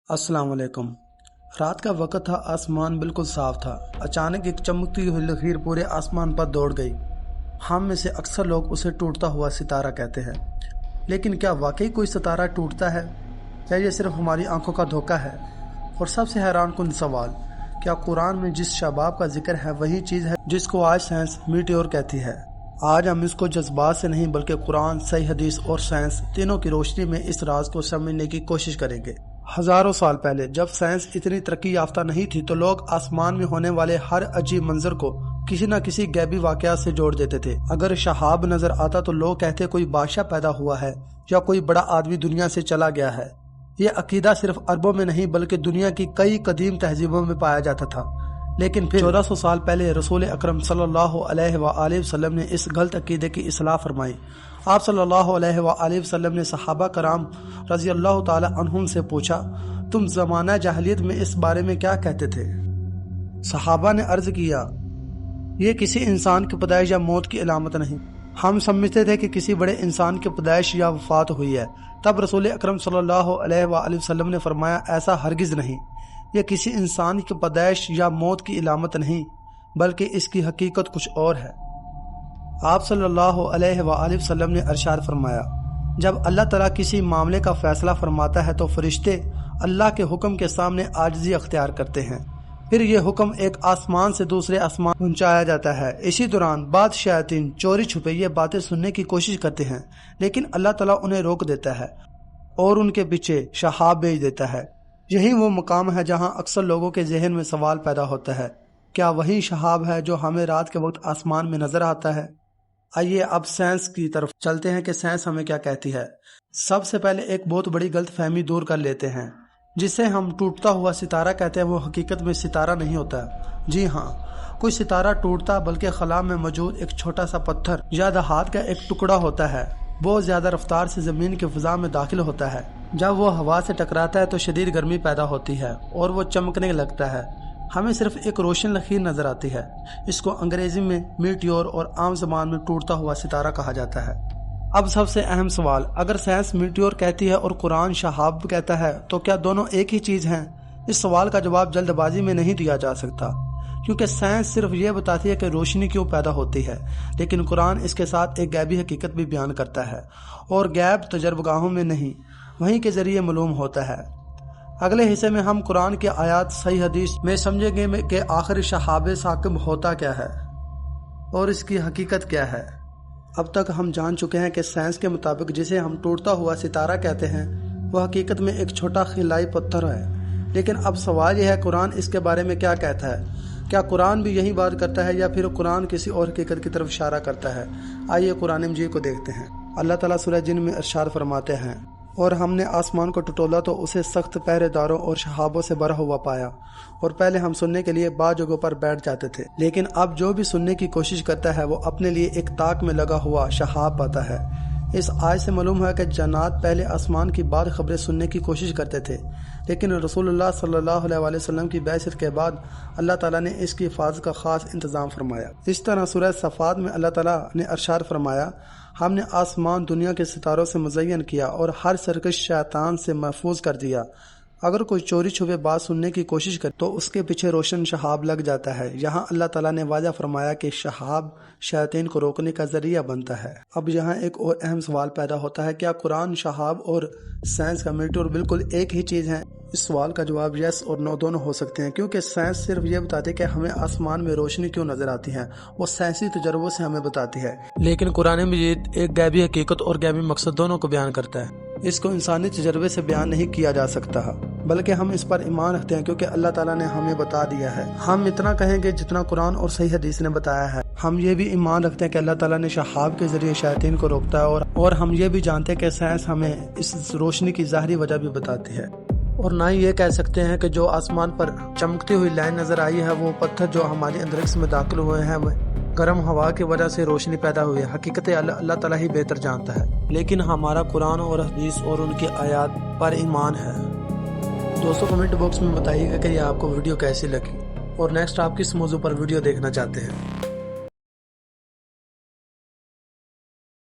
अस्सलाम वालेकुम। रात का वक्त था, आसमान बिल्कुल साफ था। अचानक एक चमकती हुई लकीर पूरे आसमान पर दौड़ गई। हम में से अक्सर लोग उसे टूटता हुआ सितारा कहते हैं, लेकिन क्या वाकई कोई सितारा टूटता है या ये सिर्फ हमारी आंखों का धोखा है? और सबसे हैरान कुन सवाल, क्या कुरान में जिस शबाब का जिक्र है वही चीज़ है जिसको आज साइंस मीटियोर कहती है? आज हम इसको जज्बात से नहीं बल्कि कुरान, सही हदीस और साइंस तीनों की रोशनी में इस राज को समझने की कोशिश करेंगे। हजारों साल पहले जब साइंस इतनी तरक्की याफ्ता नहीं थी तो लोग आसमान में होने वाले हर अजीब मंजर को किसी न किसी गैबी वाकयात से जोड़ देते थे। अगर शहाब नजर आता तो लोग कहते कोई बादशाह पैदा हुआ है या कोई बड़ा आदमी दुनिया से चला गया है। ये अकीदा सिर्फ अरबों में नहीं बल्कि दुनिया की कई कदीम तहजीबों में पाया जाता था। लेकिन फिर 1400 साल पहले रसूल अकरम सल्लल्लाहु अलैहि वसल्लम ने इस गलत अकीदे की इस्लाह फरमाई। आप सल्लल्लाहु अलैहि वसल्लम ने सहाबा कराम रजी अल्लाह ताला अन्हुम से पूछा, तुम जमाना जाहिलियत में इस बारे में क्या कहते थे? सहाबा ने अर्ज किया, ये किसी इंसान की पैदाइश या मौत की अलामत नहीं। हम समझते थे कि किसी बड़े इंसान की पैदाइश या वफात हुई है। तब रसूल अकरम सल्लल्लाहु अलैहि वसल्लम ने फरमाया, ऐसा हरगिज नहीं। यह किसी इंसान की पैदाइश या मौत की अलामत नहीं बल्कि इसकी हकीकत कुछ और है। आप सल्लल्लाहु अलैहि वसल्लम ने इरशाद फरमाया, जब अल्लाह ताला किसी मामले का फैसला फरमाता है तो फरिश्ते अल्लाह के हुक्म के सामने आजिज़ी अख्तियार करते हैं। फिर ये हुक्म एक आसमान से दूसरे आसमान पहुंचाया जाता है। इसी दौरान बाद शयातीन चोरी छुपे ये बातें सुनने की कोशिश करते हैं, लेकिन अल्लाह ताला उन्हें रोक देता है और उनके पीछे शहाब भेज देता है। यही वो मकाम है जहां अक्सर लोगों के जहन में सवाल पैदा होता है, क्या वही शहाब है जो हमें रात के वक्त आसमान में नजर आता है? आइए अब साइंस की तरफ चलते हैं कि साइंस हमें क्या कहती है। सबसे पहले एक बहुत बड़ी गलत फहमी दूर कर लेते हैं। जिसे हम टूटता हुआ सितारा कहते हैं वो हकीकत में सितारा नहीं होता। जी हाँ, कोई सितारा टूटता बल्कि खला में मौजूद एक छोटा सा पत्थर या धात का एक टुकड़ा होता है। बहुत ज्यादा रफ्तार से जमीन की फिजा में दाखिल होता है। जब वो हवा से टकराता है तो शदीद गर्मी पैदा होती है और वो चमकने लगता है। हमें सिर्फ एक रोशन लकीर नजर आती है। इसको अंग्रेजी में मीटियोर और आम जबान में टूटता हुआ सितारा कहा जाता है। अब सबसे अहम सवाल, अगर साइंस मीटियोर कहती है और कुरान शहाब कहता है तो क्या दोनों एक ही चीज हैं? इस सवाल का जवाब जल्दबाजी में नहीं दिया जा सकता, क्योंकि साइंस सिर्फ ये बताती है कि रोशनी क्यों पैदा होती है, लेकिन कुरान इसके साथ एक गैबी हकीकत भी बयान करता है और गैब तजर्बगाहों में नहीं वहीं के जरिए मालूम होता है। अगले हिस्से में हम कुरान के आयात सही हदीस में समझेंगे कि आखिर शहाब साकिब होता क्या है और इसकी हकीकत क्या है। अब तक हम जान चुके हैं कि साइंस के मुताबिक जिसे हम टूटता हुआ सितारा कहते हैं वह हकीकत में एक छोटा खिलाई पत्थर है। लेकिन अब सवाल यह है, कुरान इसके बारे में क्या कहता है? क्या कुरान भी यही बात करता है या फिर कुरान किसी और हकीकत की तरफ इशारा करता है? आइए कुरान मजीद को देखते हैं। अल्लाह ताला सूरह जिन में इरशाद फरमाते हैं, और हमने आसमान को टटोला तो उसे सख्त पहरेदारों और शहाबों से भरा हुआ पाया, और पहले हम सुनने के लिए बाज़ जगहों पर बैठ जाते थे, लेकिन अब जो भी सुनने की कोशिश करता है वो अपने लिए एक ताक में लगा हुआ शहाब पाता है। इस आयत से मालूम है कि जन्नात पहले आसमान की बाद खबरें सुनने की कोशिश करते थे, लेकिन रसूलुल्लाह सल्लल्लाहु अलैहि वसल्लम की बैसत के बाद अल्लाह ताला ने इसकी हिफाजत का खास इंतजाम फरमाया। इस तरह सूरह सफ़ात में अल्लाह ताला ने इरशाद फरमाया, हमने आसमान दुनिया के सितारों से मुज़य्यन किया और हर सरकश शैतान से महफूज कर दिया। अगर कोई चोरी छुपे बात सुनने की कोशिश करे तो उसके पीछे रोशन शहाब लग जाता है। यहाँ अल्लाह ताला ने वाज़ा फरमाया कि शहाब शैतान को रोकने का जरिया बनता है। अब यहाँ एक और अहम सवाल पैदा होता है, क्या कुरान, शहाब और साइंस का मीटियोर बिल्कुल एक ही चीज़ है? इस सवाल का जवाब यस और नो दोनों हो सकते हैं, क्योंकि साइंस सिर्फ ये बताती है कि हमें आसमान में रोशनी क्यों नजर आती है, वो साइंसी तजर्बों से हमें बताती है। लेकिन कुरान मजीद एक गैबी हकीकत और गैबी मकसद दोनों को बयान करता है। इसको इंसानी तजर्बे से बयान नहीं किया जा सकता, बल्कि हम इस पर ईमान रखते हैं क्योंकि अल्लाह ताला ने हमें बता दिया है। हम इतना कहेंगे जितना कुरान और सही हदीस ने बताया है। हम ये भी ईमान रखते हैं कि अल्लाह ताला ने शहाब के जरिए शैतान को रोकता है, और हम ये भी जानते हैं कि साइंस हमें इस रोशनी की ज़ाहिरी वजह भी बताती है। और ना ही ये कह सकते हैं कि जो आसमान पर चमकती हुई लाइन नजर आई है वो पत्थर जो हमारी अंतरिक्ष में दाखिल हुए हैं गर्म हवा की वजह से रोशनी पैदा हुई है। हकीकत अल्लाह ताला ही बेहतर जानता है, लेकिन हमारा कुरान और हदीस और उनकी आयात पर ईमान है। दोस्तों कमेंट बॉक्स में बताइएगा कि ये आपको वीडियो कैसी लगी और नेक्स्ट आप किस मौजू पर वीडियो देखना चाहते हैं।